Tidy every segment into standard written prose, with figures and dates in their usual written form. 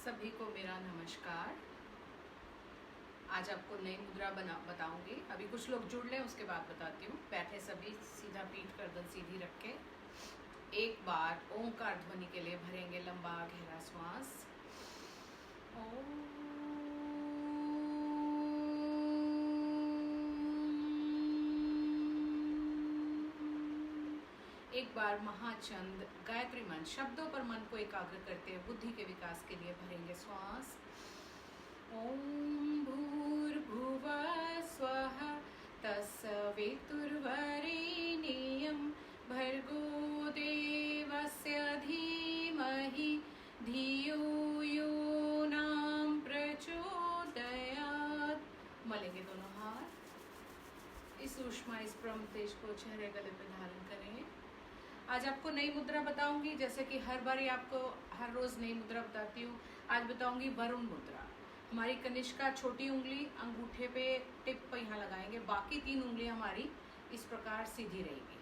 सभी को मेरा नमस्कार। आज आपको नई मुद्रा बताऊंगी। अभी कुछ लोग जुड़ लें, उसके बाद बताती हूँ। बैठे सभी सीधा पीठ गर्दन सीधी रख के एक बार ओंकार ध्वनि के लिए भरेंगे लंबा गहरा श्वास। ओम। एक बार महाचंद गायत्री मंत्र शब्दों पर मन को एकाग्र करते हुए बुद्धि के विकास के लिए भरेंगे श्वास। ओम भूर्भुवः स्वः तत्सवितुर्वरेण्यं भर्गो देवस्य धीमहि धियो यो नाम प्रचोदयात्। मलेंगे दोनों हाथ। इस ऊष्मा, इस ब्रह्म तेज को चेहरे गले पे धारण करें। आज आपको नई मुद्रा बताऊंगी, जैसे कि हर बार आपको हर रोज नई मुद्रा बताती हूँ। आज बताऊंगी वरुण मुद्रा। हमारी कनिष्का छोटी उंगली अंगूठे पे टिप पे यहाँ लगाएंगे, बाकी 3 उंगलियां हमारी इस प्रकार सीधी रहेगी।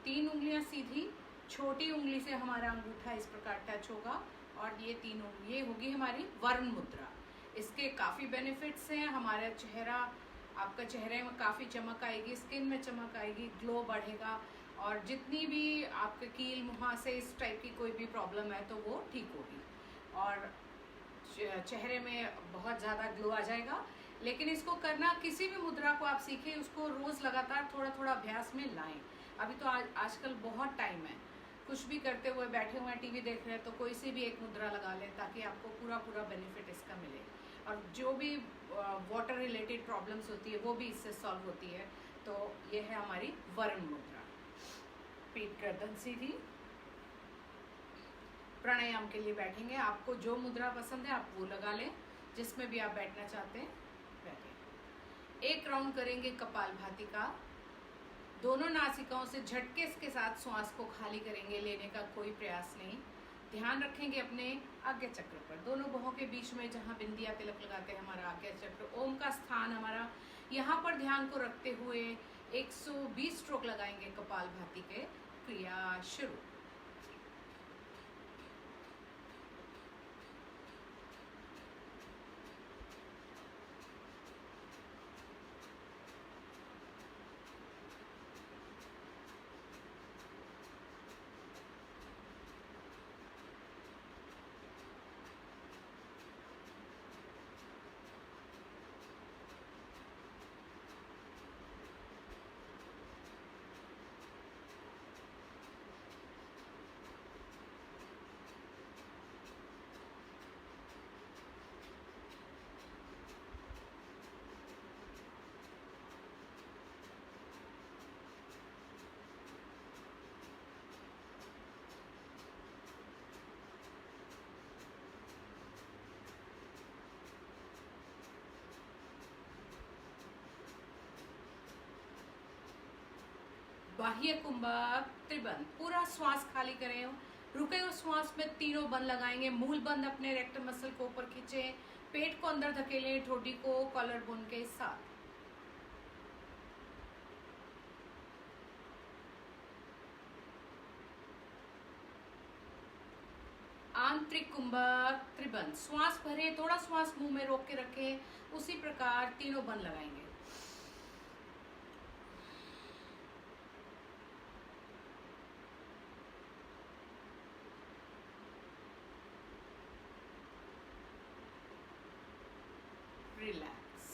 3 उंगलियां सीधी, छोटी उंगली से हमारा अंगूठा इस प्रकार टच होगा और ये 3 उंगली होगी हमारी वरुण मुद्रा। इसके काफी बेनिफिट्स हैं। हमारा चेहरा, आपका चेहरे में काफी चमक आएगी, स्किन में चमक आएगी, ग्लो बढ़ेगा और जितनी भी आपके कील मुहासे इस टाइप की कोई भी प्रॉब्लम है तो वो ठीक होगी और चेहरे में बहुत ज़्यादा ग्लो आ जाएगा। लेकिन इसको करना, किसी भी मुद्रा को आप सीखें, उसको रोज लगातार थोड़ा थोड़ा अभ्यास में लाएं। अभी तो आजकल बहुत टाइम है, कुछ भी करते हुए बैठे हुए हैं, टीवी देख रहे हैं, तो कोई सी भी एक मुद्रा लगा लें ताकि आपको पूरा पूरा बेनिफिट इसका मिले। और जो भी वाटर रिलेटेड प्रॉब्लम्स होती है वो भी इससे सॉल्व होती है। तो ये है हमारी वरुण मुद्रा। पीठ गर्दन सीधी। प्राणायाम के लिए बैठेंगे। आपको जो मुद्रा पसंद है आप वो लगा लें, जिसमें भी आप बैठना चाहते हैं बैठे। एक राउंड करेंगे कपालभाति का। दोनों नासिकाओं से झटके के साथ श्वास को खाली करेंगे, लेने का कोई प्रयास नहीं। ध्यान रखेंगे अपने आज्ञा चक्र पर, दोनों बाहों के बीच में जहां बिंदिया तिलक लगाते हैं हमारा आज्ञा चक्र, ओम का स्थान हमारा, यहाँ पर ध्यान को रखते हुए 120 स्ट्रोक लगाएंगे कपालभाति के। क्रिया शुरू। बाह्य कुंभक त्रिबंध। पूरा श्वास खाली करें। रुके हुए श्वास में तीनों बंद लगाएंगे। मूल बंद अपने रेक्टम मसल को ऊपर खींचे, पेट को अंदर धकेलें, ठोडी को कॉलर बोन के साथ। आंतरिक कुंभक त्रिबंध। श्वास भरे, थोड़ा श्वास मुंह में रोक के रखें, उसी प्रकार तीनों बंद लगाएंगे। रिलैक्स।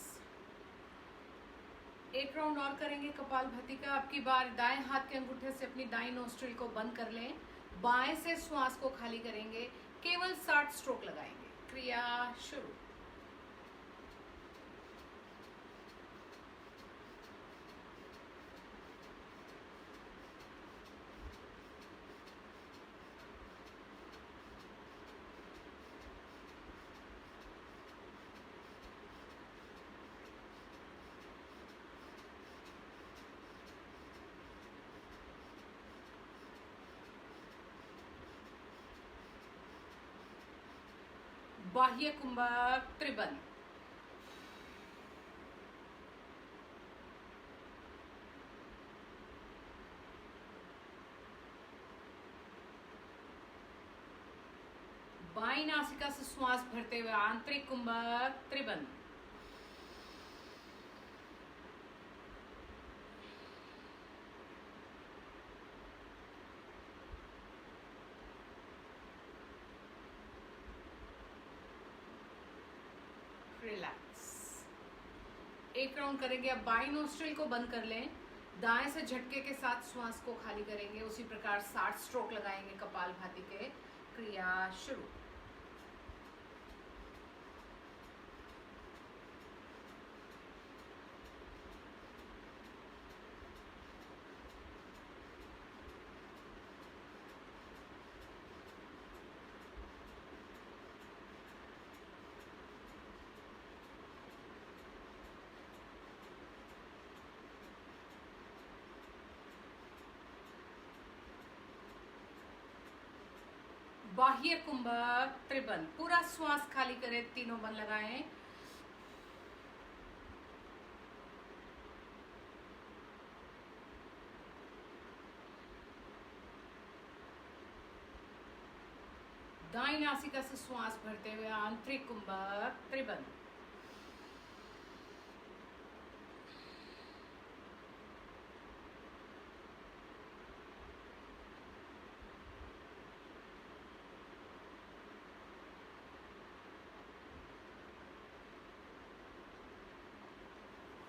एक राउंड और करेंगे कपालभाति का। अब की बार दाएं हाथ के अंगूठे से अपनी दाईं नोस्ट्रिल को बंद कर लें, बाएं से श्वास को खाली करेंगे, केवल 60 स्ट्रोक लगाएंगे। क्रिया शुरू। बाह्य कुंभक त्रिबंध। बाईं नासिका से श्वास भरते हुए आंतरिक कुंभक त्रिबंध। रिलैक्स। एक राउंड करेंगे। अब बाईं नोस्ट्रिल को बंद कर लें, दाएं से झटके के साथ श्वास को खाली करेंगे। उसी प्रकार 60 स्ट्रोक लगाएंगे कपालभाति के। क्रिया शुरू। बाह्य कुंभक त्रिबंध। पूरा श्वास खाली करें, तीनों बंद लगाएं। दाईं नासिका से श्वास भरते हुए आंतरिक कुंभक त्रिबंध।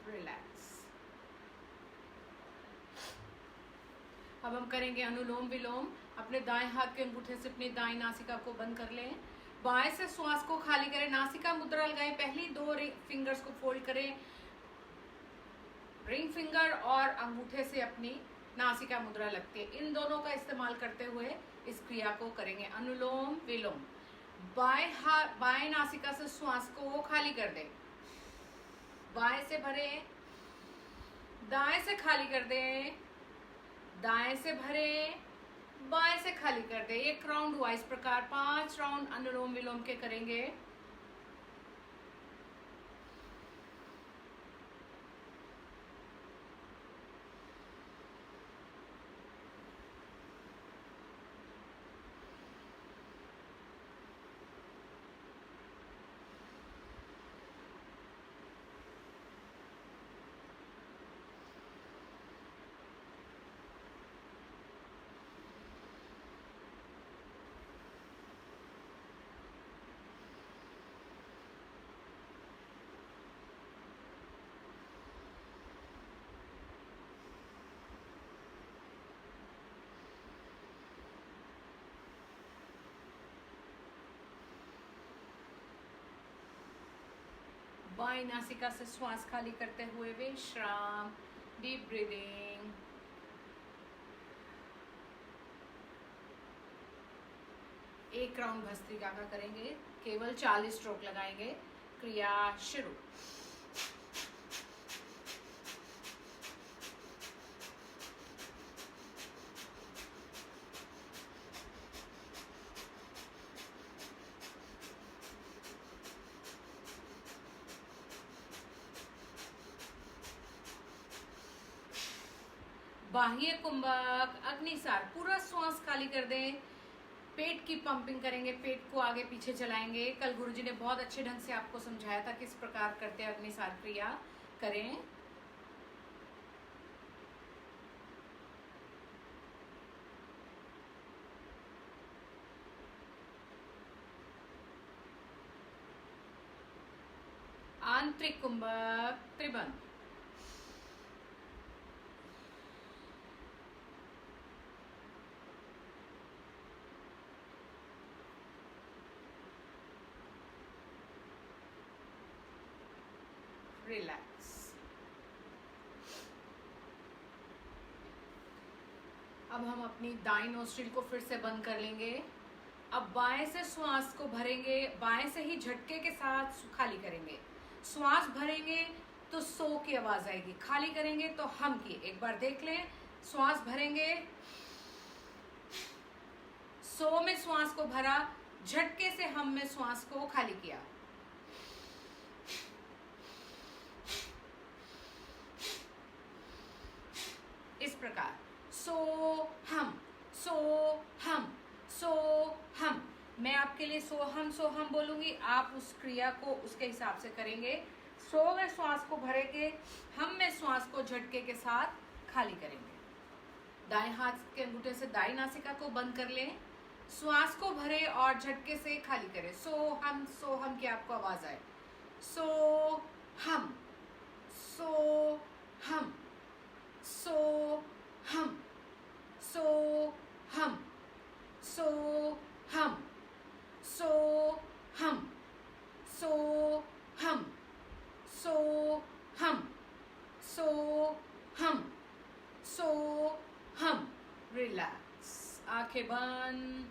रिलैक्स। अब हम करेंगे अनुलोम विलोम। अपने दाएं हाथ के अंगूठे से अपनी दाएं नासिका को बंद कर लें। बाएं से श्वास को खाली करें, नासिका मुद्रा लगाएं। पहली 2 फिंगर्स को फोल्ड करें, रिंग फिंगर और अंगूठे से अपनी नासिका मुद्रा लगती है। इन दोनों का इस्तेमाल करते हुए इस क्रिया को करेंगे, अनुलोम विलोम। बाएं नासिका से श्वास को खाली कर दें, बाएं से भरें, दाएं से खाली कर दें, दाएं से भरें, बाएं से खाली कर दें। 1 राउंड हुआ। इस प्रकार 5 राउंड अनुलोम विलोम के करेंगे। बाईं नासिका से श्वास खाली करते हुए विश्राम। Deep breathing. एक राउंड भस्त्रिका का करेंगे, केवल 40 स्ट्रोक लगाएंगे। क्रिया शुरू। बाह्य कुंभक अग्निसार। पूरा श्वास खाली कर दें। पेट की पंपिंग करेंगे, पेट को आगे पीछे चलाएंगे। कल गुरुजी ने बहुत अच्छे ढंग से आपको समझाया था किस प्रकार करते हैं अग्निसार क्रिया करें। आंतरिक कुंभक त्रिबंध। रिलैक्स। अब हम अपनी दाईं नोस्ट्रिल को फिर से बंद कर लेंगे। अब बाएं से श्वास को भरेंगे, बाएं से ही झटके के साथ खाली करेंगे। श्वास भरेंगे तो सो की आवाज आएगी, खाली करेंगे तो हम की। एक बार देख लें। श्वास भरेंगे, सो में श्वास को भरा, झटके से हम में श्वास को खाली किया। इस प्रकार सो हम, सो हम, सो हम। मैं आपके लिए सोहम बोलूंगी, आप उस क्रिया को उसके हिसाब से करेंगे। सो में श्वास को भरेंगे, हम में श्वास को झटके के साथ खाली करेंगे। दाएं हाथ के अंगूठे से दाएं नासिका को बंद कर लें, श्वास को भरे और झटके से खाली करें। सो हम की आपको आवाज आए। सो हम, सो हम, सो हम, सो हम, सो हम, सो हम, सो हम, सो हम, सो हम, सो हम। रिलैक्स, आंखें बंद।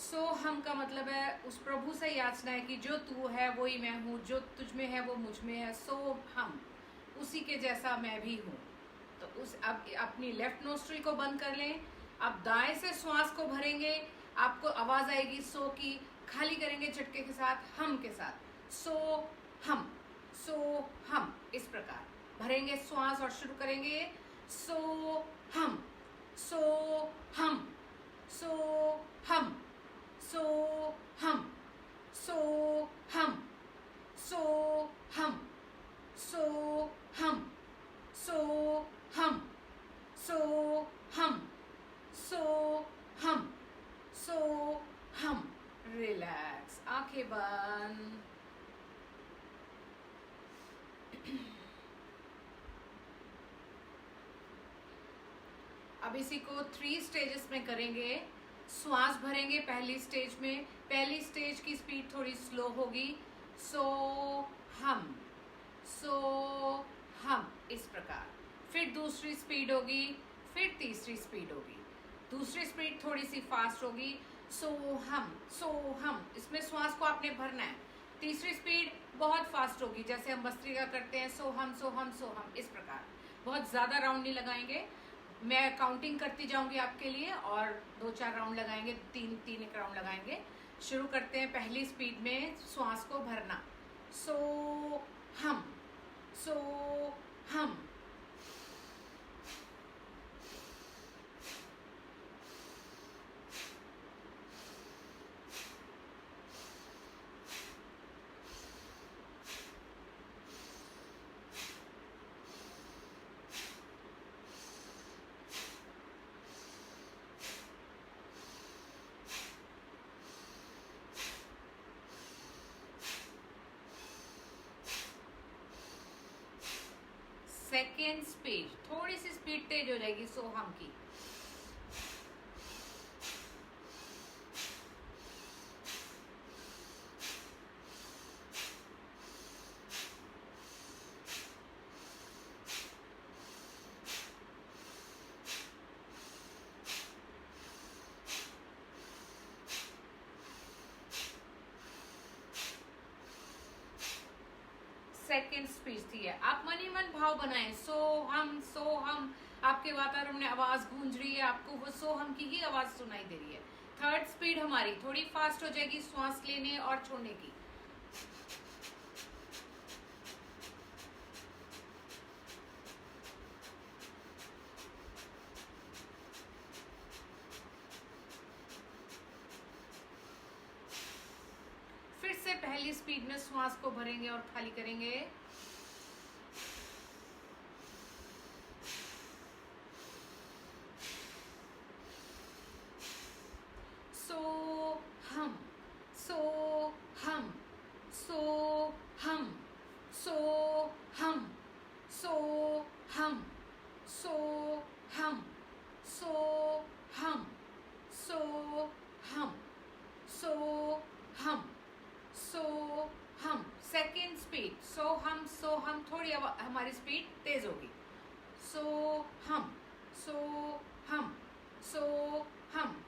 सो हम का मतलब है उस प्रभु से याचना है कि जो तू है वही मैं हूँ, जो तुझ में है वो मुझ में है। सो हम, उसी के जैसा मैं भी हूँ। तो उस अब अपनी लेफ्ट नोस्ट्रिल को बंद कर लें। अब दाएं से श्वास को भरेंगे, आपको आवाज आएगी सो की, खाली करेंगे झटके के साथ, हम के साथ। सो हम, सो हम, इस प्रकार भरेंगे श्वास और शुरू करेंगे। सो हम, सो हम, सो हम, सो हम, सो हम, सो हम, सो हम, सो हम, सो हम, सो हम, सो हम। रिलैक्स, आंखें बंद। अब इसी को 3 स्टेजेस में करेंगे। श्वास भरेंगे पहली स्टेज में, पहली स्टेज की स्पीड थोड़ी स्लो होगी। सो हम, सो हम, इस प्रकार। फिर दूसरी स्पीड होगी, फिर तीसरी स्पीड होगी। दूसरी स्पीड थोड़ी सी फास्ट होगी। सो हम, सो हम, इसमें श्वास को आपने भरना है। तीसरी स्पीड बहुत फास्ट होगी, जैसे हम भस्त्रिका करते हैं, सो हम, सो हम, सो हम, इस प्रकार। बहुत ज्यादा राउंड नहीं लगाएंगे, मैं काउंटिंग करती जाऊंगी आपके लिए और 2-4 राउंड लगाएंगे, 3 एक राउंड लगाएंगे। शुरू करते हैं पहली स्पीड में श्वास को भरना। सो हम, सो हम, सेकेंड स्पीड थोड़ी सी स्पीड तेज हो जाएगी सो हम की। सेकेंड स्पीच थी है, आप मन ही मन भाव बनाएं। सो हम, आपके वातावरण में आवाज गूंज रही है, आपको वो सो हम की ही आवाज सुनाई दे रही है। थर्ड स्पीड हमारी थोड़ी फास्ट हो जाएगी श्वास लेने और छोड़ने की। फिर से पहली स्पीड में श्वास को भरेंगे और खाली करेंगे। सो हम, सो हम, सो हम, सो हम, सो हम, सो हम, सो हम, सो हम, सो हम, सो हम। सेकेंड स्पीड सो हम, थोड़ी हमारी स्पीड तेज होगी। सो हम, सो हम, सो हम।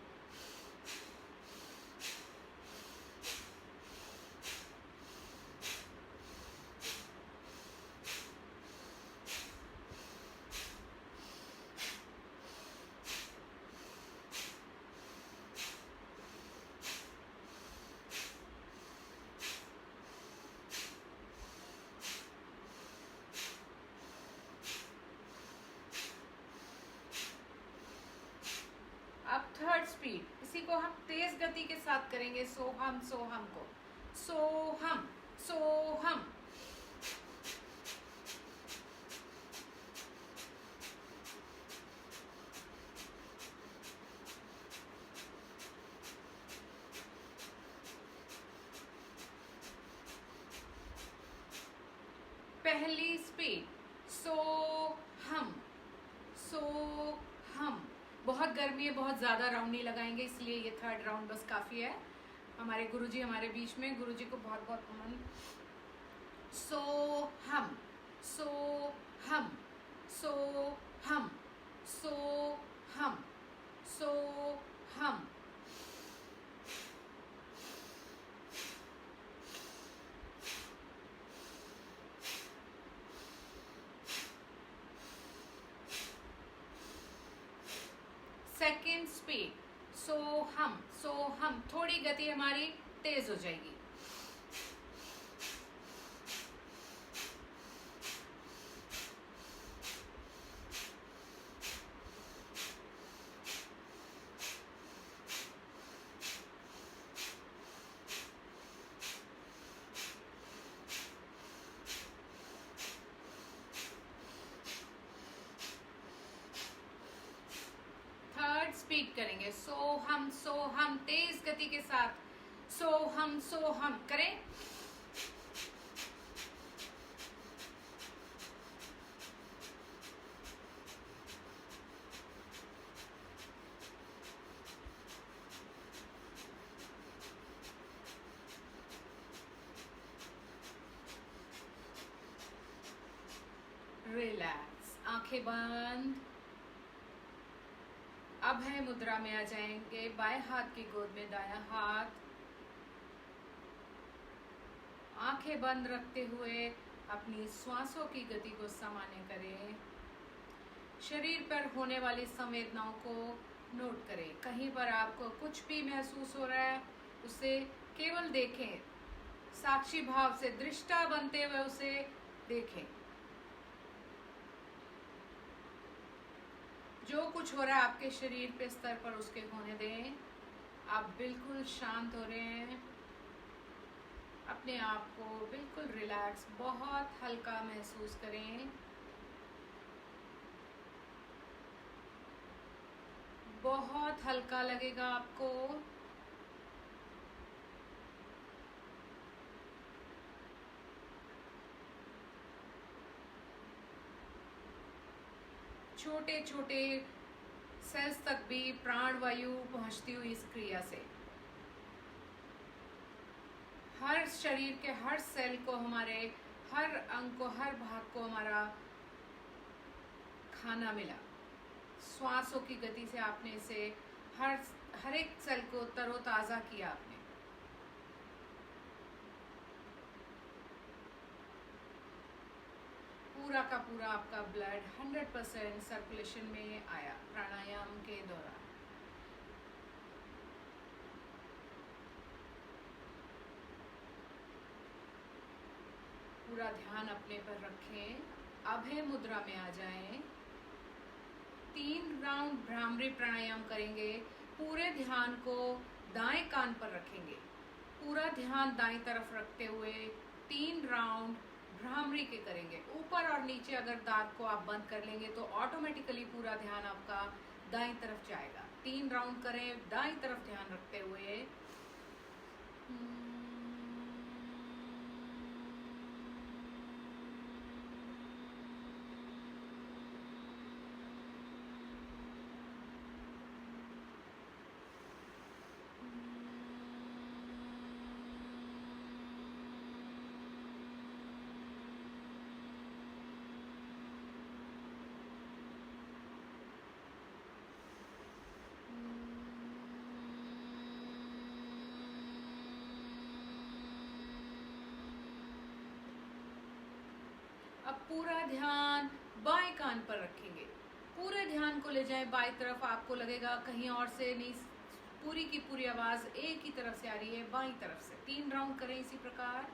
स्पीड। इसी को हम तेज गति के साथ करेंगे, सोहम सोहम को, सोहम सोहम। पहली स्पीड, सो हम सो हम। बहुत गर्मी है, बहुत ज़्यादा राउंड नहीं लगाएंगे, इसलिए ये थर्ड राउंड बस काफ़ी है। हमारे गुरुजी हमारे बीच में, गुरुजी को बहुत बहुत नमन। सो हम सो हम सो हम सो हम सो हम। सेकेंड स्पीड, सो हम। थोड़ी गति हमारी तेज हो जाएगी। थर्ड स्पीड करेंगे, सो हम तेज गति के साथ, सो हम करें। रिलैक्स, आंखें बंद। अभय मुद्रा में आ जाएंगे, बाएं हाथ की गोद में दायां हाथ, आंखें बंद रखते हुए अपनी श्वासों की गति को सामान्य करें। शरीर पर होने वाली संवेदनाओं को नोट करें। कहीं पर आपको कुछ भी महसूस हो रहा है, उसे केवल देखें, साक्षी भाव से दृष्टा बनते हुए उसे देखें। जो कुछ हो रहा है आपके शरीर पे स्तर पर, उसके होने दें। आप बिल्कुल शांत हो रहे हैं, अपने आप को बिल्कुल रिलैक्स, बहुत हल्का महसूस करें। बहुत हल्का लगेगा आपको। छोटे छोटे सेल्स तक भी प्राण वायु पहुंचती हुई इस क्रिया से। हर शरीर के हर सेल को, हमारे हर अंग को, हर भाग को हमारा खाना मिला। श्वासों की गति से आपने इसे हर एक सेल को तरोताजा किया आपने। पूरा का पूरा आपका ब्लड 100% सर्कुलेशन में आया प्राणायाम के दौरान। पूरा ध्यान अपने पर रखें, अभय मुद्रा में आ जाएं। 3 राउंड भ्रामरी प्राणायाम करेंगे। पूरे ध्यान को दाएं कान पर रखेंगे, पूरा ध्यान दाएं तरफ रखते हुए 3 राउंड भ्रामरी के करेंगे। ऊपर और नीचे अगर दांत को आप बंद कर लेंगे तो ऑटोमेटिकली पूरा ध्यान आपका दाईं तरफ जाएगा। 3 राउंड करें दाईं तरफ ध्यान रखते हुए। अब पूरा ध्यान बाएं कान पर रखेंगे। पूरे ध्यान को ले जाएं बाएं तरफ। आपको लगेगा कहीं और से नहीं, पूरी की पूरी आवाज एक ही तरफ से आ रही है, बाईं तरफ से। 3 राउंड करें इसी प्रकार।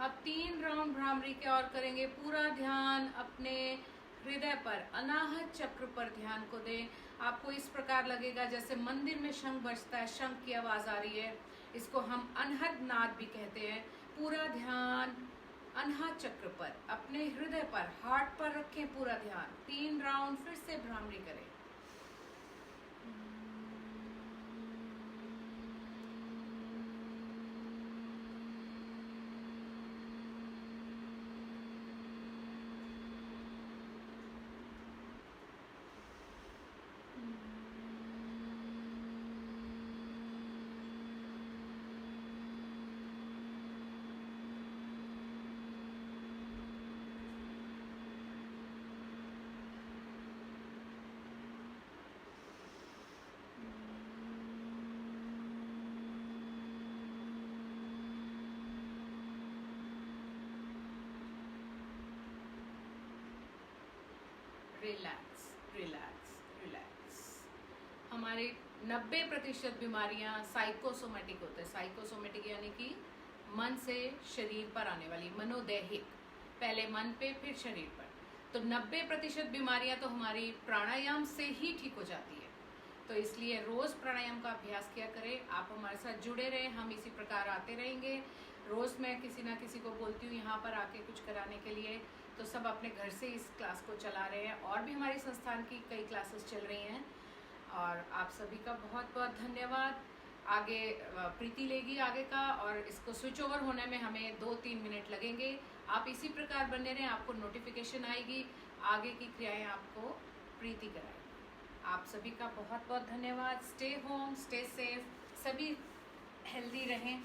अब 3 राउंड भ्रामरी के और करेंगे। पूरा ध्यान अपने हृदय पर, अनाहत चक्र पर ध्यान को दें। आपको इस प्रकार लगेगा जैसे मंदिर में शंख बजता है, शंख की आवाज आ रही है। इसको हम अनहद नाद भी कहते हैं। पूरा ध्यान अनाहत चक्र पर, अपने हृदय पर, हार्ट पर रखें पूरा ध्यान। 3 राउंड फिर से भ्रामरी करें। Relax relax relax. हमारे 90% बीमारियां साइकोसोमेटिक होते हैं। साइकोसोमेटिक यानी कि मन से शरीर पर आने वाली, मनोदैहिक, पहले मन पे फिर शरीर पर। तो 90% बीमारियां तो हमारी प्राणायाम से ही ठीक हो जाती है। तो इसलिए रोज प्राणायाम का अभ्यास किया करें। आप हमारे साथ जुड़े रहें, हम इसी प्रकार आते रहेंगे। रोज मैं किसी ना किसी को बोलती हूँ यहाँ पर आके कुछ कराने के लिए। तो सब अपने घर से इस क्लास को चला रहे हैं और भी हमारे संस्थान की कई क्लासेस चल रही हैं। और आप सभी का बहुत बहुत धन्यवाद। आगे प्रीति लेगी आगे का, और इसको स्विच ओवर होने में हमें 2-3 मिनट लगेंगे। आप इसी प्रकार बने रहें, आपको नोटिफिकेशन आएगी, आगे की क्रियाएं आपको प्रीति कराएगी। आप सभी का बहुत बहुत धन्यवाद। स्टे होम, स्टे सेफ, सभी हेल्दी रहें।